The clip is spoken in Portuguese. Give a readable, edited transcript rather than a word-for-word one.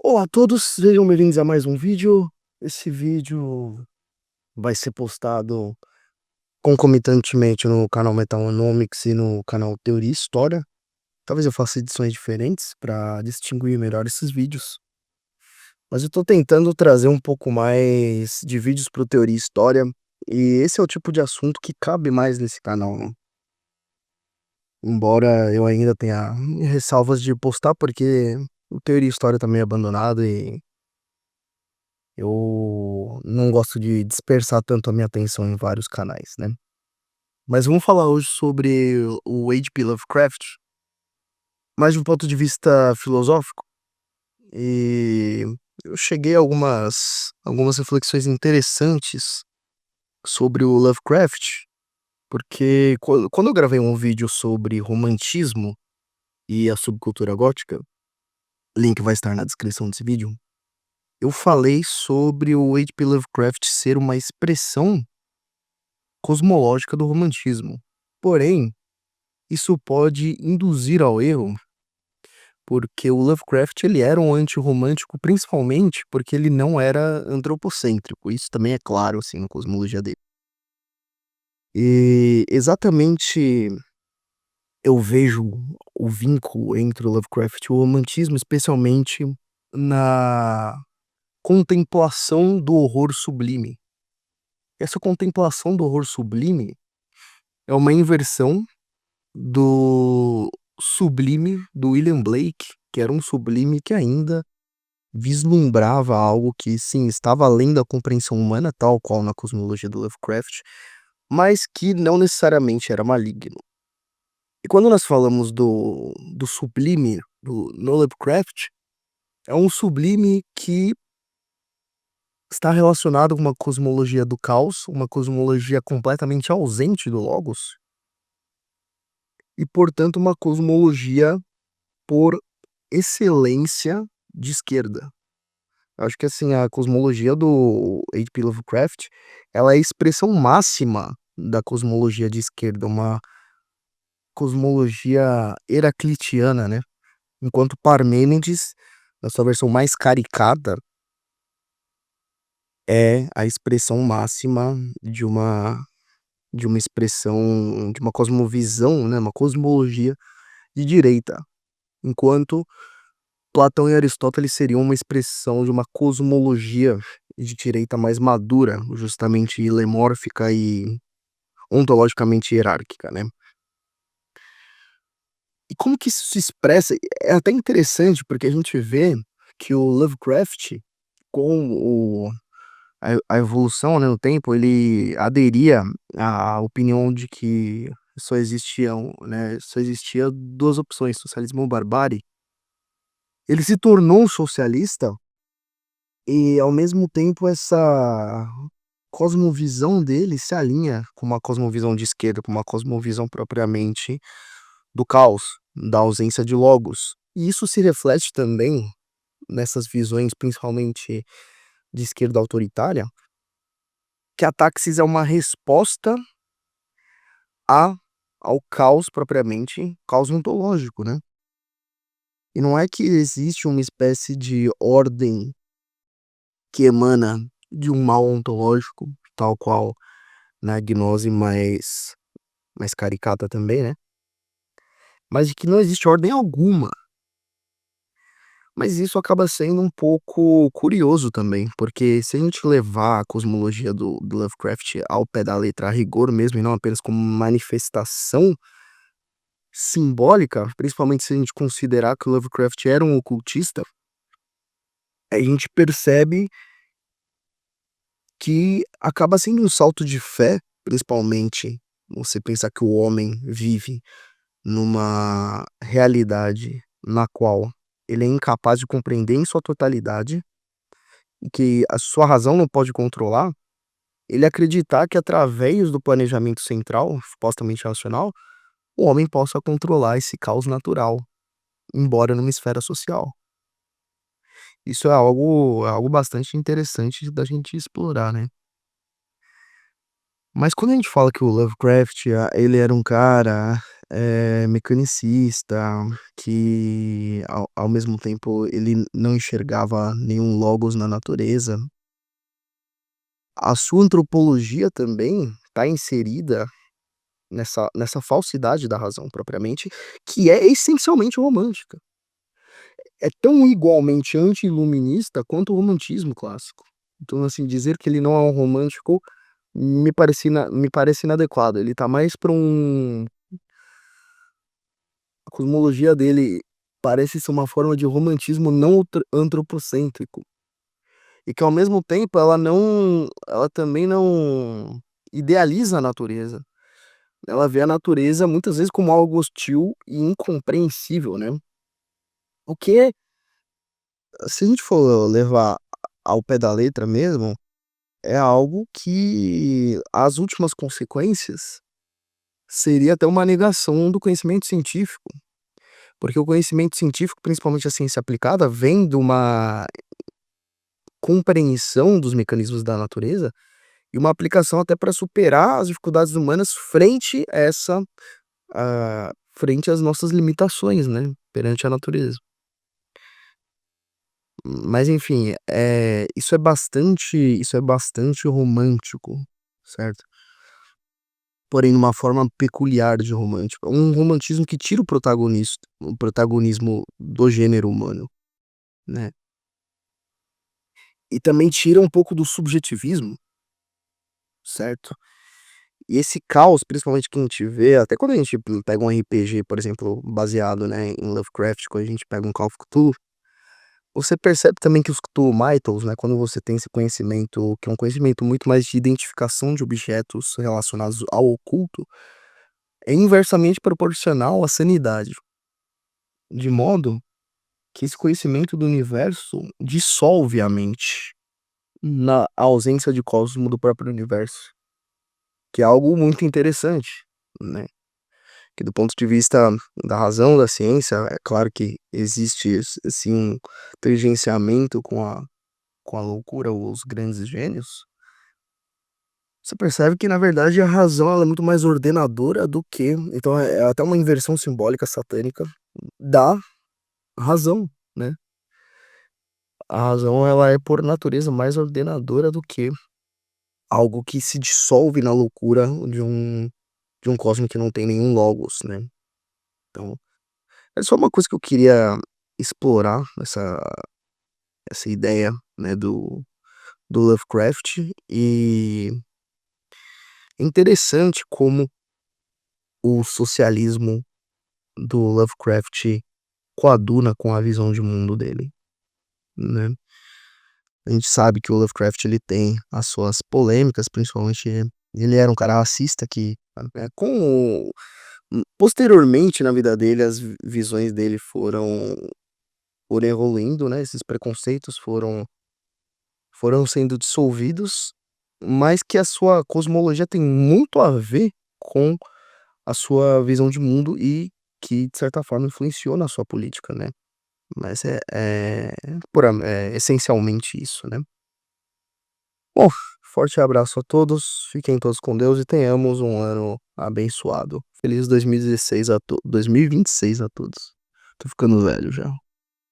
Olá a todos, sejam bem-vindos a mais um vídeo. Esse vídeo vai ser postado concomitantemente no canal Metanomics e no canal Teoria e História. Talvez eu faça edições diferentes para distinguir melhor esses vídeos. Mas eu tô tentando trazer um pouco mais de vídeos para o Teoria e História. E esse é o tipo de assunto que cabe mais nesse canal, né? Embora eu ainda tenha ressalvas de postar, porque o Teoria e História tá meio abandonado e eu não gosto de dispersar tanto a minha atenção em vários canais, né. Mas vamos falar hoje sobre o H.P. Lovecraft, mais de um ponto de vista filosófico, e eu cheguei a algumas reflexões interessantes sobre o Lovecraft, porque quando eu gravei um vídeo sobre romantismo e a subcultura gótica, link vai estar na descrição desse vídeo, eu falei sobre o H.P. Lovecraft ser uma expressão cosmológica do romantismo. Porém, isso pode induzir ao erro, porque o Lovecraft ele era um antirromântico, principalmente porque ele não era antropocêntrico. Isso também é claro assim na cosmologia dele. E exatamente eu vejo o vínculo entre o Lovecraft e o romantismo, especialmente na contemplação do horror sublime. Essa contemplação do horror sublime é uma inversão do sublime do William Blake, que era um sublime que ainda vislumbrava algo que, sim, estava além da compreensão humana, tal qual na cosmologia do Lovecraft, mas que não necessariamente era maligno. E quando nós falamos do sublime no Lovecraft, é um sublime que está relacionado com uma cosmologia do caos, uma cosmologia completamente ausente do Logos, e portanto uma cosmologia por excelência de esquerda. Eu acho que, assim, a cosmologia do H.P. Lovecraft, ela é a expressão máxima da cosmologia de esquerda, uma cosmologia heraclitiana, né, enquanto Parmênides, na sua versão mais caricata, é a expressão máxima de uma expressão de uma cosmovisão, né, uma cosmologia de direita, enquanto Platão e Aristóteles seriam uma expressão de uma cosmologia de direita mais madura, justamente lemórfica e ontologicamente hierárquica, né. E como que isso se expressa? É até interessante, porque a gente vê que o Lovecraft, com a evolução, né, no tempo, ele aderia à opinião de que só existia 2 opções, socialismo ou barbárie. Ele se tornou um socialista. E ao mesmo tempo essa cosmovisão dele se alinha com uma cosmovisão de esquerda, com uma cosmovisão propriamente do caos, da ausência de logos. E isso se reflete também nessas visões, principalmente de esquerda autoritária, que a Táxis é uma resposta a ao caos propriamente, caos ontológico, né. E não é que existe uma espécie de ordem que emana de um mal ontológico, tal qual na gnose mais caricata também, né, mas de que não existe ordem alguma. Mas isso acaba sendo um pouco curioso também, porque se a gente levar a cosmologia do Lovecraft ao pé da letra, a rigor mesmo, e não apenas como manifestação simbólica, principalmente se a gente considerar que o Lovecraft era um ocultista, a gente percebe que acaba sendo um salto de fé, principalmente você pensar que o homem vive numa realidade na qual ele é incapaz de compreender em sua totalidade, e que a sua razão não pode controlar, ele acreditar que através do planejamento central, supostamente racional, o homem possa controlar esse caos natural, embora numa esfera social. Isso é algo bastante interessante da gente explorar, né. Mas quando a gente fala que o Lovecraft, ele era um cara, mecanicista, que ao mesmo tempo ele não enxergava nenhum logos na natureza. A sua antropologia também está inserida nessa falsidade da razão propriamente, que é essencialmente romântica. É tão igualmente anti-iluminista quanto o romantismo clássico. Então, assim, dizer que ele não é um romântico me parece inadequado, ele tá mais pra a cosmologia dele parece ser uma forma de romantismo não antropocêntrico, e que ao mesmo tempo ela também não idealiza a natureza. Ela vê a natureza muitas vezes como algo hostil e incompreensível, né. O que, se a gente for levar ao pé da letra mesmo, é algo que as últimas consequências seria até uma negação do conhecimento científico, porque o conhecimento científico, principalmente a ciência aplicada, vem de uma compreensão dos mecanismos da natureza e uma aplicação até para superar as dificuldades humanas frente às nossas limitações, né, perante a natureza. Mas enfim, isso é bastante romântico, certo? Porém numa forma peculiar de romântico, um romantismo que tira o protagonismo do gênero humano, né, e também tira um pouco do subjetivismo, certo? E esse caos, principalmente que a gente vê, até quando a gente pega um RPG, por exemplo, baseado, né, em Lovecraft, quando a gente pega um Call of Cthulhu, você percebe também que os Cthulhu-Mythos, né, quando você tem esse conhecimento, que é um conhecimento muito mais de identificação de objetos relacionados ao oculto, é inversamente proporcional à sanidade, de modo que esse conhecimento do universo dissolve a mente, na ausência de cosmo do próprio universo, que é algo muito interessante, né. Que do ponto de vista da razão, da ciência, é claro que existe assim, um tangenciamento com a loucura, os grandes gênios, você percebe que na verdade a razão ela é muito mais ordenadora do que então é até uma inversão simbólica satânica da razão, né. A razão ela é por natureza mais ordenadora do que algo que se dissolve na loucura de um cosmo que não tem nenhum logos, né. Então, é só uma coisa que eu queria explorar, essa ideia, né, do Lovecraft, e é interessante como o socialismo do Lovecraft coaduna com a visão de mundo dele, né. A gente sabe que o Lovecraft ele tem as suas polêmicas, principalmente ele era um cara racista que, posteriormente na vida dele as visões dele foram evoluindo, né, esses preconceitos foram sendo dissolvidos, mas que a sua cosmologia tem muito a ver com a sua visão de mundo e que, de certa forma, influenciou na sua política, né. Mas é essencialmente isso, né. Bom, forte abraço a todos, fiquem todos com Deus e tenhamos um ano abençoado. Feliz 2026 a to 2026 a todos. Tô ficando velho já.